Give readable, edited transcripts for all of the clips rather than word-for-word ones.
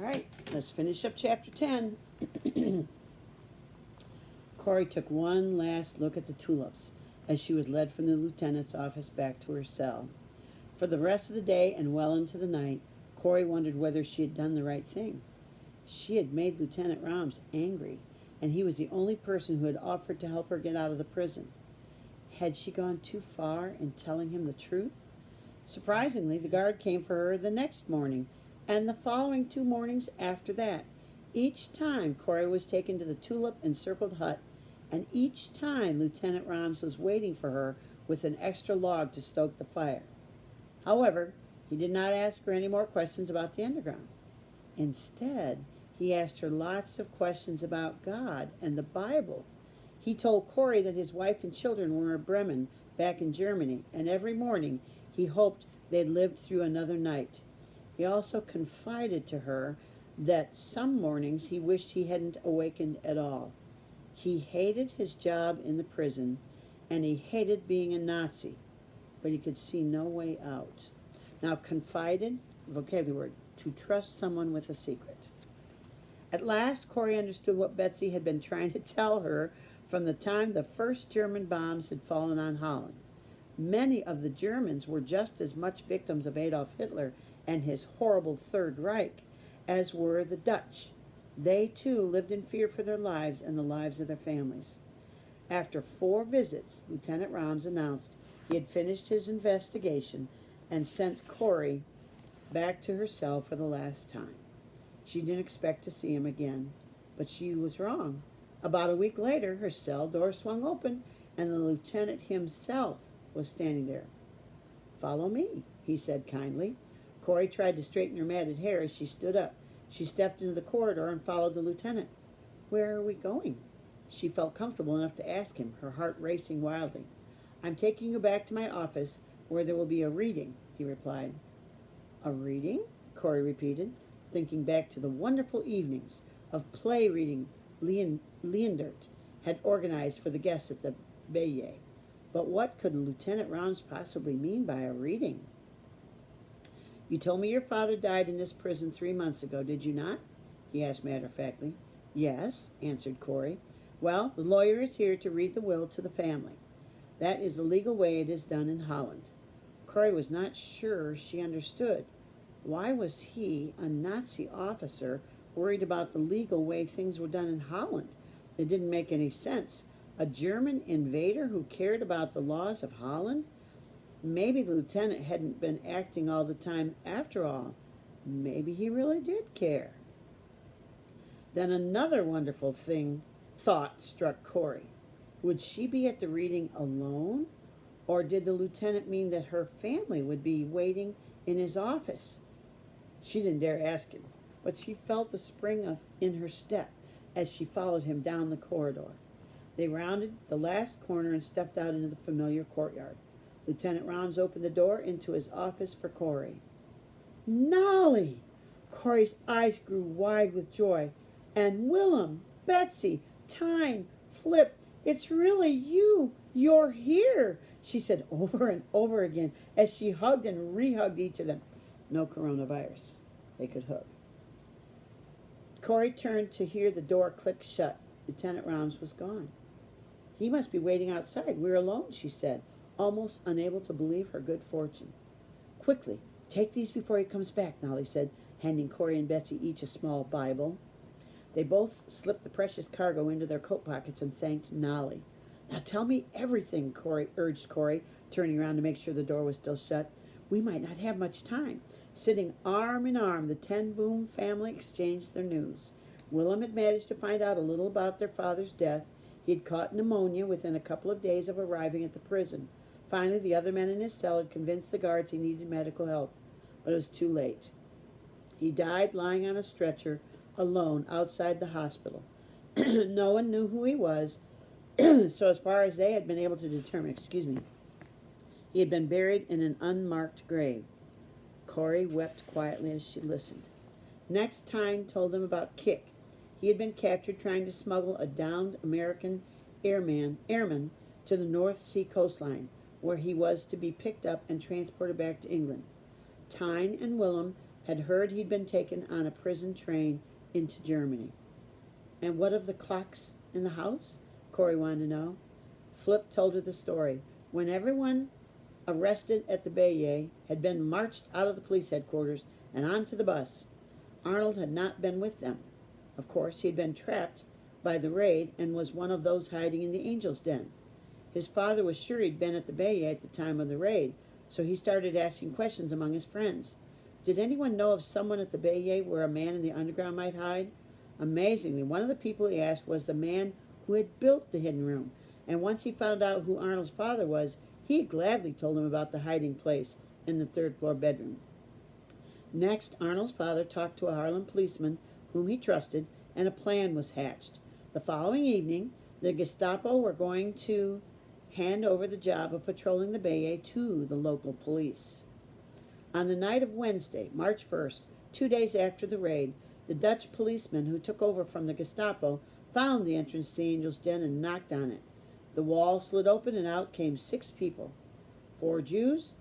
right, let's finish up chapter 10. Corrie took one last look at the tulips as she was led from the lieutenant's office back to her cell. For the rest of the day and well into the night, Corrie wondered whether she had done the right thing. She had made Lieutenant Rams angry, and he was the only person who had offered to help her get out of the prison. Had she gone too far in telling him the truth? Surprisingly, the guard came for her the next morning, and the following 2 mornings after that. Each time Corrie was taken to the tulip-encircled hut, and each time Lieutenant Rams was waiting for her with an extra log to stoke the fire. However, he did not ask her any more questions about the underground. Instead, he asked her lots of questions about God and the Bible. He told Corrie that his wife and children were in Bremen, back in Germany, and every morning he hoped they'd lived through another night. He also confided to her that some mornings he wished he hadn't awakened at all. He hated his job in the prison, and he hated being a Nazi, but he could see no way out. Now, confided, vocabulary word, to trust someone with a secret. At last, Corrie understood what Betsy had been trying to tell her from the time the first German bombs had fallen on Holland. Many of the Germans were just as much victims of Adolf Hitler and his horrible Third Reich as were the Dutch. They, too, lived in fear for their lives and the lives of their families. After 4 visits, Lieutenant Rams announced he had finished his investigation and sent Corrie back to her cell for the last time. She didn't expect to see him again, but she was wrong. About a week later, her cell door swung open, and the lieutenant himself was standing there. "Follow me," he said kindly. Corrie tried to straighten her matted hair as she stood up. She stepped into the corridor and followed the lieutenant. "Where are we going?" She felt comfortable enough to ask him, her heart racing wildly. "I'm taking you back to my office, where there will be a reading," he replied. "A reading?" Corrie repeated, thinking back to the wonderful evenings of play reading Leendert had organized for the guests at the Bayeux. But what could Lieutenant Rams possibly mean by a reading? "You told me your father died in this prison 3 months ago, did you not?" he asked matter-of-factly. "Yes," answered Corrie. "Well, the lawyer is here to read the will to the family. That is the legal way it is done in Holland." Corrie was not sure she understood. Why was he, a Nazi officer, worried about the legal way things were done in Holland? It didn't make any sense. A German invader who cared about the laws of Holland? Maybe the lieutenant hadn't been acting all the time after all. Maybe he really did care. Then another wonderful thought struck Corrie. Would she be at the reading alone? Or did the lieutenant mean that her family would be waiting in his office? She didn't dare ask him, but she felt a spring in her step as she followed him down the corridor. They rounded the last corner and stepped out into the familiar courtyard. Lieutenant Rams opened the door into his office for Corrie. "Nolly!" Corrie's eyes grew wide with joy. "And Willem, Betsy, Tyne, Flip, it's really you! You're here!" she said over and over again as she hugged and re-hugged each of them. No coronavirus. They could hug. Corrie turned to hear the door click shut. Lieutenant Rams was gone. "He must be waiting outside. We're alone," she said, almost unable to believe her good fortune. "Quickly, take these before he comes back," Nolly said, handing Corrie and Betsy each a small Bible. They both slipped the precious cargo into their coat pockets and thanked Nolly. "Now tell me everything," urged Corrie, turning around to make sure the door was still shut. "We might not have much time." Sitting arm in arm, the Ten Boom family exchanged their news. Willem had managed to find out a little about their father's death. He had caught pneumonia within a couple of days of arriving at the prison. Finally, the other men in his cell had convinced the guards he needed medical help, but it was too late. He died lying on a stretcher, alone, outside the hospital. No one knew who he was, so as far as they had been able to determine, he had been buried in an unmarked grave. Corrie wept quietly as she listened. Next, Tyne told them about Kick. He had been captured trying to smuggle a downed American airman to the North Sea coastline, where he was to be picked up and transported back to England. Tyne and Willem had heard he'd been taken on a prison train into Germany. And what of the clocks in the house? Corrie wanted to know. Flip told her the story. When everyone arrested at the Bayeux had been marched out of the police headquarters and onto the bus, Arnold had not been with them. Of course, he'd been trapped by the raid and was one of those hiding in the Angel's Den. His father was sure he'd been at the Bayeux at the time of the raid, so he started asking questions among his friends. Did anyone know of someone at the Bayeux where a man in the underground might hide? Amazingly, one of the people he asked was the man who had built the hidden room, and once he found out who Arnold's father was, he gladly told him about the hiding place in the third-floor bedroom. Next, Arnold's father talked to a Harlem policeman whom he trusted, and a plan was hatched. The following evening, the Gestapo were going to hand over the job of patrolling the Bayeux to the local police. On the night of Wednesday, March 1st, 2 days after the raid, the Dutch policeman who took over from the Gestapo found the entrance to the Angel's Den and knocked on it. The wall slid open and out came 6 people. 4 Jews,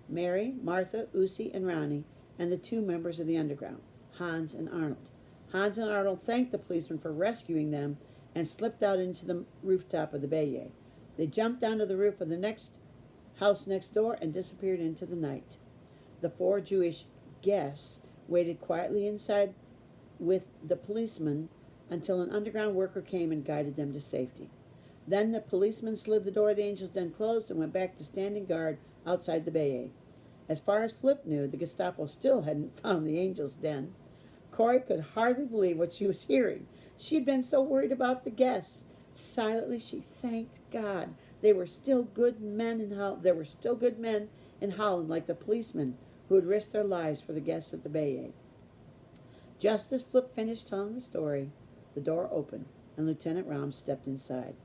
Mary, Martha, Usi, and Ronnie, and the 2 members of the underground, Hans and Arnold. Hans and Arnold thanked the policeman for rescuing them and slipped out into the rooftop of the Bayeux. They jumped onto the roof of the next house next door and disappeared into the night. The 4 Jewish guests waited quietly inside with the policeman until an underground worker came and guided them to safety. Then the policeman slid the door of the Angel's Den closed and went back to standing guard outside the Bayeux. As far as Flip knew, the Gestapo still hadn't found the Angel's Den. Corrie could hardly believe what she was hearing. She had been so worried about the guests. Silently, she thanked God. There were still good men in Holland, like the policemen who had risked their lives for the guests at the Bayeux. Just as Flip finished telling the story, the door opened, and Lieutenant Rahm stepped inside.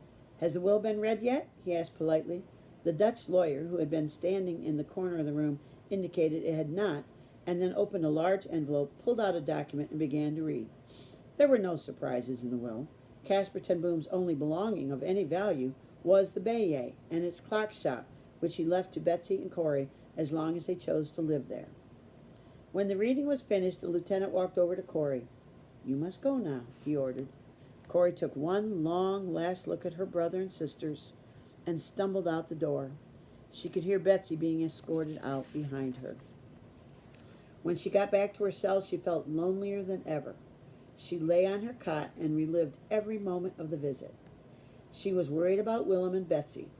"Has the will been read yet?" he asked politely. The Dutch lawyer, who had been standing in the corner of the room, indicated it had not, and then opened a large envelope, pulled out a document, and began to read. There were no surprises in the will. Caspar ten Boom's only belonging of any value was the Bayeux and its clock shop, which he left to Betsy and Corrie as long as they chose to live there. When the reading was finished, the lieutenant walked over to Corrie. "You must go now," he ordered. Corrie took one long last look at her brother and sisters and stumbled out the door. She could hear Betsy being escorted out behind her. When she got back to her cell, she felt lonelier than ever. She lay on her cot and relived every moment of the visit. She was worried about Willem and Betsy.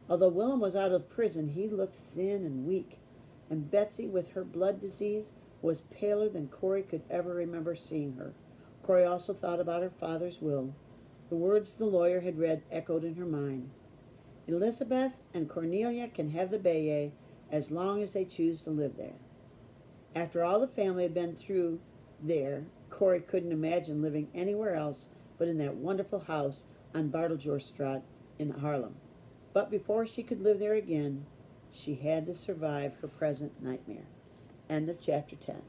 Although Willem was out of prison, he looked thin and weak, and Betsy, with her blood disease, was paler than Corrie could ever remember seeing her. Corrie also thought about her father's will. The words the lawyer had read echoed in her mind. Elizabeth and Cornelia can have the Bayeux as long as they choose to live there. After all the family had been through there, Corrie couldn't imagine living anywhere else but in that wonderful house on Barteljoorstraat in Haarlem. But before she could live there again, she had to survive her present nightmare. End of chapter 10.